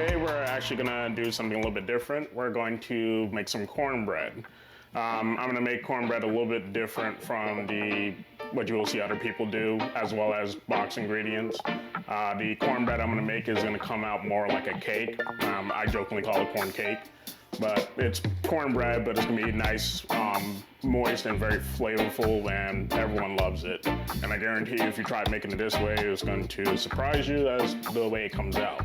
Today we're actually gonna do something a little bit different. We're going to make some cornbread. I'm gonna make cornbread a little bit different from what you will see other people do, as well as box ingredients. The cornbread I'm gonna make is gonna come out more like a cake. I jokingly call it corn cake, but it's cornbread, but it's gonna be nice, moist and very flavorful, and everyone loves it. And I guarantee you, if you try making it this way, it's going to surprise you as the way it comes out.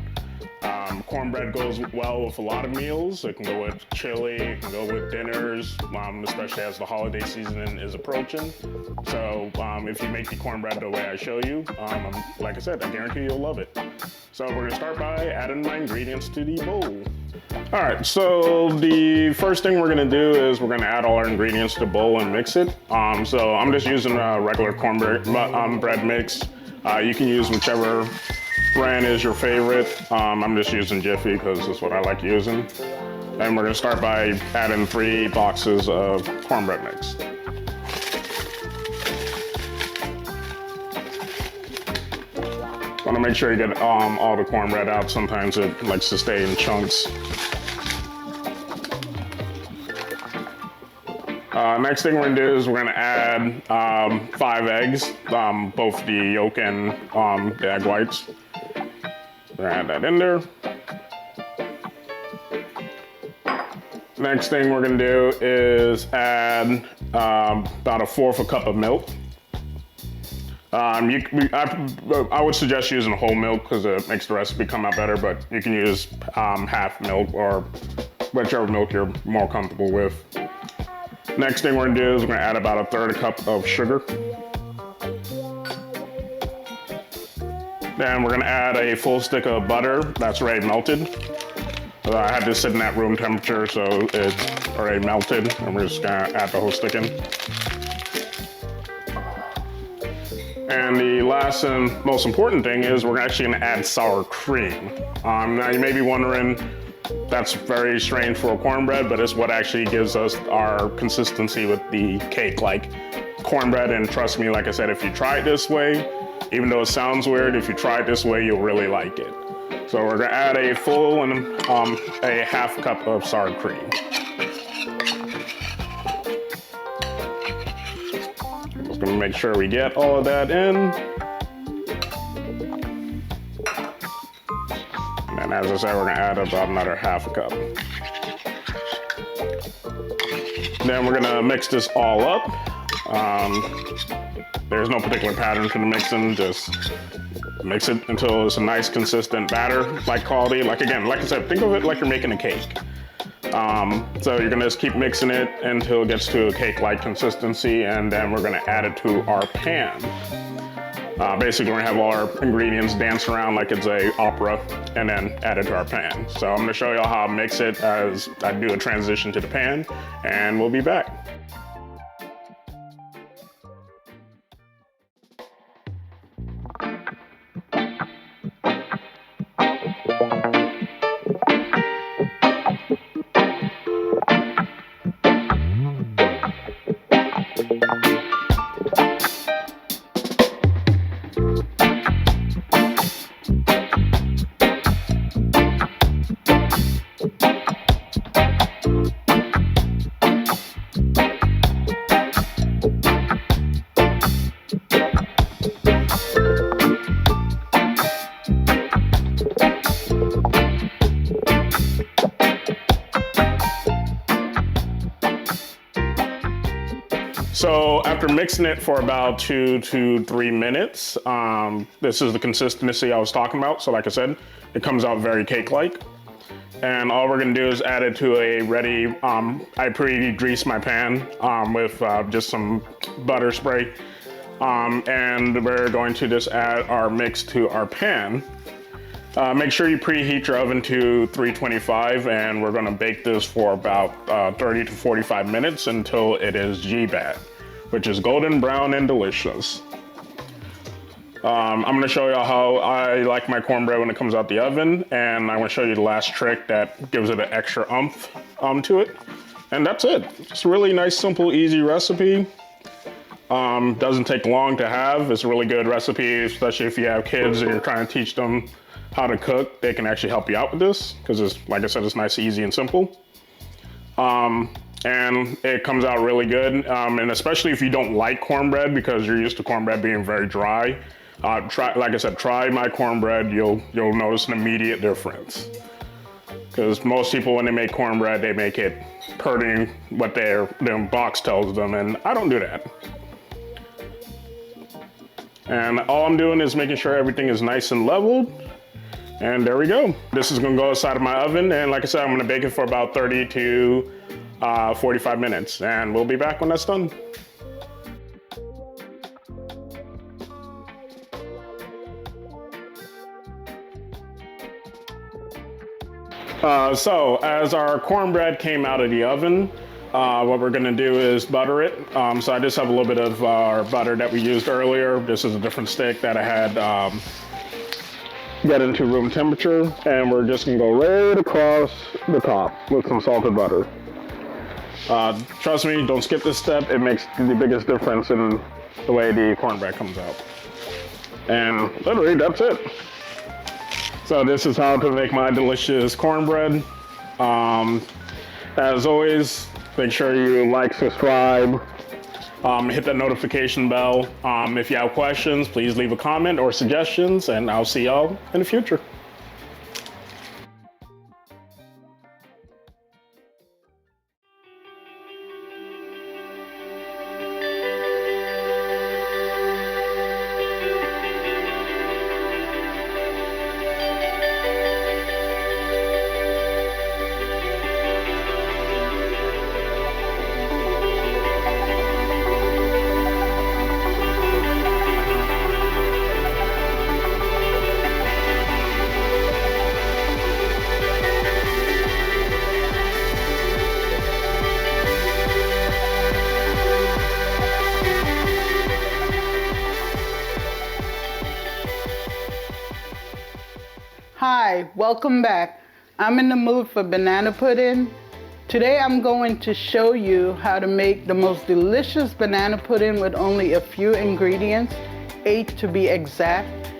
Cornbread goes well with a lot of meals. It can go with chili, it can go with dinners, especially as the holiday season is approaching. So if you make the cornbread the way I show you, like I said, I guarantee you'll love it. So we're gonna start by adding my ingredients to the bowl. All right, so the first thing we're gonna do is we're gonna add all our ingredients to the bowl and mix it. So I'm just using a regular cornbread bread mix. You can use whichever brand is your favorite. I'm just using Jiffy because that's what I like using. And we're gonna start by adding 3 boxes of cornbread mix. Want to make sure you get all the cornbread out. Sometimes it likes to stay in chunks. Next thing we're gonna do is we're gonna add 5 eggs, both the yolk and the egg whites. We're gonna add that in there. Next thing we're gonna do is add about 1/4 cup of milk. I would suggest using whole milk because it makes the recipe come out better, but you can use half milk or whichever milk you're more comfortable with. Next thing we're gonna do is we're gonna add about 1/3 cup of sugar. Then we're gonna add a full stick of butter that's already melted. I had this sit in at room temperature, so it's already melted, and we're just gonna add the whole stick in. And the last and most important thing is we're actually gonna add sour cream. Now you may be wondering, that's very strange for a cornbread, but it's what actually gives us our consistency with the cake-like cornbread. And trust me, like I said, if you try it this way, even though it sounds weird, if you try it this way, you'll really like it. So we're gonna add a full and a 1/2 cup of sour cream. Just gonna make sure we get all of that in. And as I said, we're gonna add about another 1/2 cup. Then we're gonna mix this all up. There's no particular pattern to the mixing, just mix it until it's a nice consistent batter-like quality. Like I said, think of it like you're making a cake. So you're gonna just keep mixing it until it gets to a cake-like consistency, and then we're gonna add it to our pan. Basically, we're gonna have all our ingredients dance around like it's a opera, and then add it to our pan. So I'm gonna show y'all how I mix it as I do a transition to the pan, and we'll be back. So after mixing it for about 2 to 3 minutes, this is the consistency I was talking about. So like I said, it comes out very cake-like. And all we're gonna do is add it to a ready, I pre-greased my pan with just some butter spray. And we're going to just add our mix to our pan. Make sure you preheat your oven to 325, and we're gonna bake this for about 30 to 45 minutes until it is G-bad, which is golden brown and delicious. I'm gonna show you how I like my cornbread when it comes out the oven, and I'm gonna show you the last trick that gives it an extra oomph to it. And that's it. It's a really nice, simple, easy recipe. Doesn't take long to have. It's a really good recipe, especially if you have kids and you're trying to teach them how to cook, they can actually help you out with this, because it's, like I said, it's nice, easy, and simple. And it comes out really good. And especially if you don't like cornbread, because you're used to cornbread being very dry, like I said, try my cornbread. You'll notice an immediate difference. Because most people, when they make cornbread, they make it per what their box tells them, and I don't do that. And all I'm doing is making sure everything is nice and leveled. And there we go. This is gonna go inside of my oven, and like I said, I'm gonna bake it for about 30 to 45 minutes, and we'll be back when that's done. So as our cornbread came out of the oven, what we're gonna do is butter it. So I just have a little bit of our butter that we used earlier. This is a different stick that I had get into room temperature, and we're just gonna go right across the top with some salted butter. Trust me, don't skip this step. It makes the biggest difference in the way the cornbread comes out. And literally, that's it. So this is how to make my delicious cornbread. As always, make sure you like, subscribe, hit that notification bell. If you have questions, please leave a comment or suggestions, and I'll see y'all in the future. Hi, welcome back. I'm in the mood for banana pudding. Today I'm going to show you how to make the most delicious banana pudding with only a few ingredients, 8 to be exact.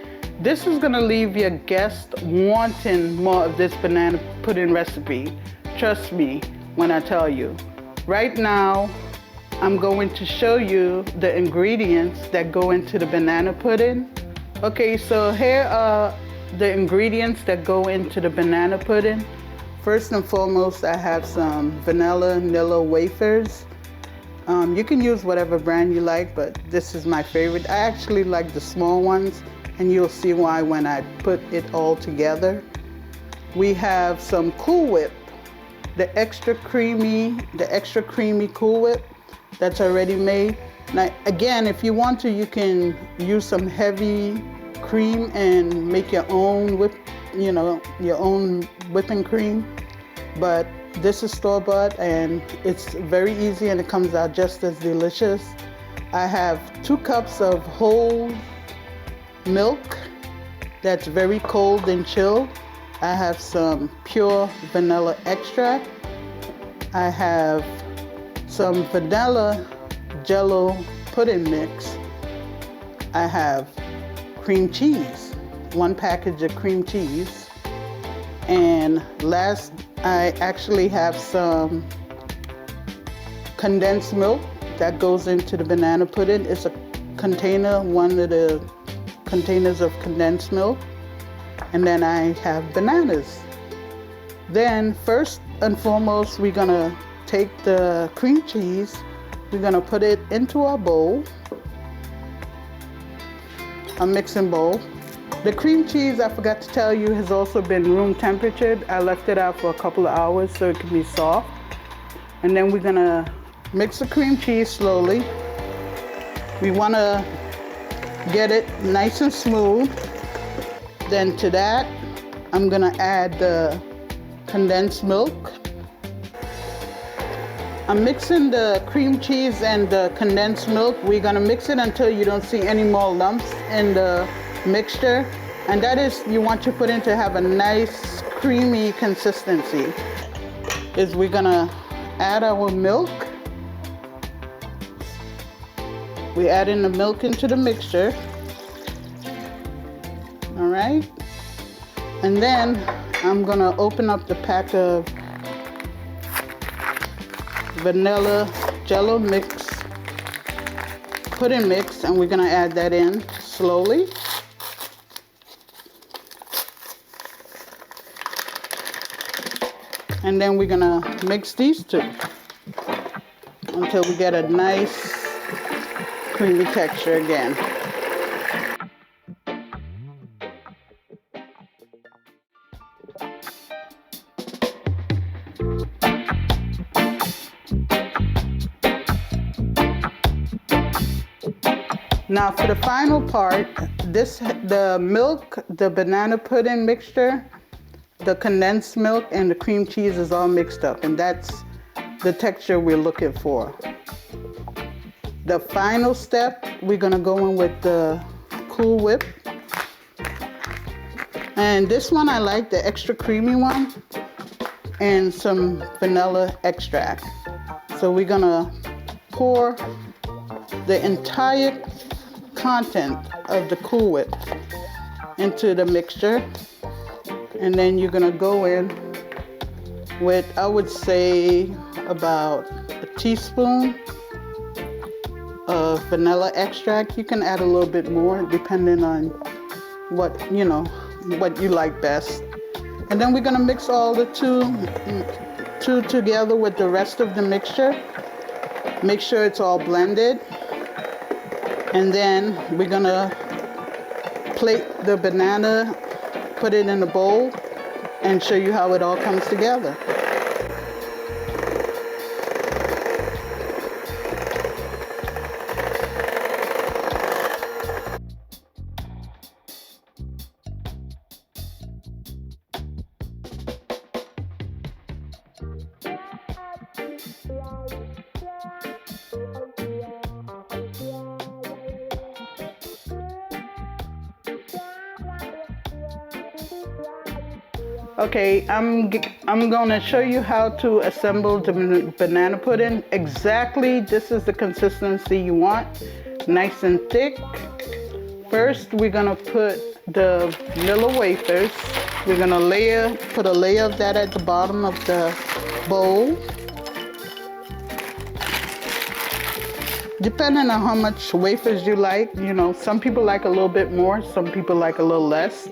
This is gonna leave your guest wanting more of this banana pudding recipe. Trust me when I tell you. Right now, I'm going to show you the ingredients that go into the banana pudding. Okay, so here are the ingredients that go into the banana pudding. First and foremost, I have some vanilla Nilla Wafers. You can use whatever brand you like, but this is my favorite. I actually like the small ones, and you'll see why when I put it all together. We have some Cool Whip, the extra creamy Cool Whip that's already made. Now, again, if you want to, you can use some heavy cream and make your own your own whipping cream, but this is store-bought and it's very easy and it comes out just as delicious. I have 2 cups of whole milk that's very cold and chilled. I have some pure vanilla extract. I have some vanilla jello pudding mix. I have cream cheese, 1 package of cream cheese. And last, I actually have some condensed milk that goes into the banana pudding. It's a container, one of the containers of condensed milk. And then I have bananas. Then first and foremost, we're gonna take the cream cheese, we're gonna put it into our bowl, a mixing bowl. The cream cheese, I forgot to tell you, has also been room temperatured. I left it out for a couple of hours so it can be soft. And then we're gonna mix the cream cheese slowly. We wanna get it nice and smooth. Then to that, I'm gonna add the condensed milk. I'm mixing the cream cheese and the condensed milk. We're gonna mix it until you don't see any more lumps in the mixture. And that is, you want your pudding to have a nice creamy consistency. Is we're gonna add our milk. We add in the milk into the mixture. All right. And then I'm gonna open up the pack of vanilla jello mix, pudding mix, and we're gonna add that in slowly. And then we're gonna mix these two until we get a nice creamy texture again. Now for the final part, the milk, the banana pudding mixture, the condensed milk and the cream cheese is all mixed up, and that's the texture we're looking for. The final step, we're gonna go in with the Cool Whip. And this one I like, the extra creamy one, and some vanilla extract. So we're gonna pour the entire content of the Cool Whip into the mixture, and then you're gonna go in with, I would say, about a teaspoon of vanilla extract. You can add a little bit more depending on what you like best. And then we're gonna mix all the two together with the rest of the mixture. Make sure it's all blended. And then we're gonna plate the banana, put it in a bowl, and show you how it all comes together. Okay, I'm gonna show you how to assemble the banana pudding. Exactly, this is the consistency you want, nice and thick. First, we're gonna put the Nilla Wafers. We're gonna put a layer of that at the bottom of the bowl. Depending on how much wafers you like, some people like a little bit more, some people like a little less.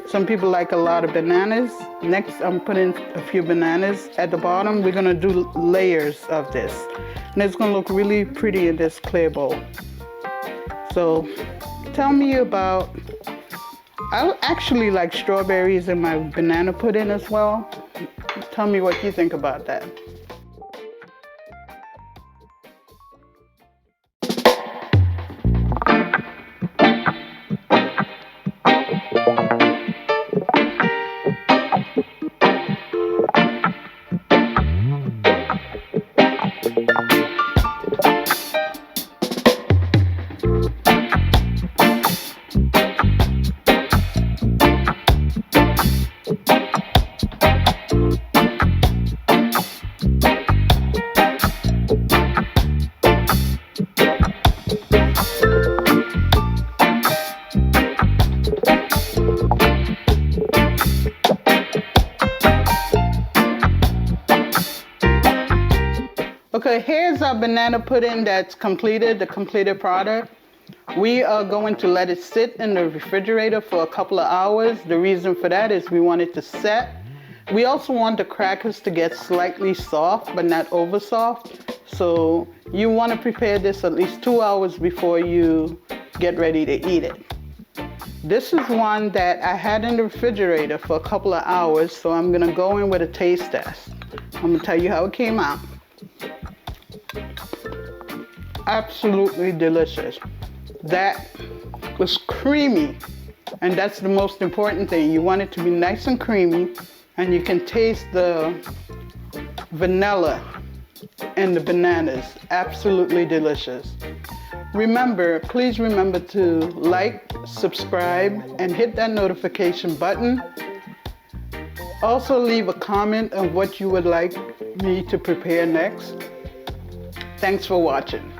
Some people like a lot of bananas. Next, I'm putting a few bananas at the bottom. We're gonna do layers of this. And it's gonna look really pretty in this clear bowl. So, tell me about, I actually like strawberries in my banana pudding as well. Tell me what you think about that. Okay, here's our banana pudding that's completed, the completed product. We are going to let it sit in the refrigerator for a couple of hours. The reason for that is we want it to set. We also want the crackers to get slightly soft, but not over soft. So you want to prepare this at least 2 hours before you get ready to eat it. This is one that I had in the refrigerator for a couple of hours, so I'm gonna go in with a taste test. I'm gonna tell you how it came out. Absolutely delicious. That was creamy, and that's the most important thing. You want it to be nice and creamy, and you can taste the vanilla and the bananas. Absolutely delicious. Please remember to like, subscribe, and hit that notification button. Also leave a comment on what you would like me to prepare next. Thanks for watching.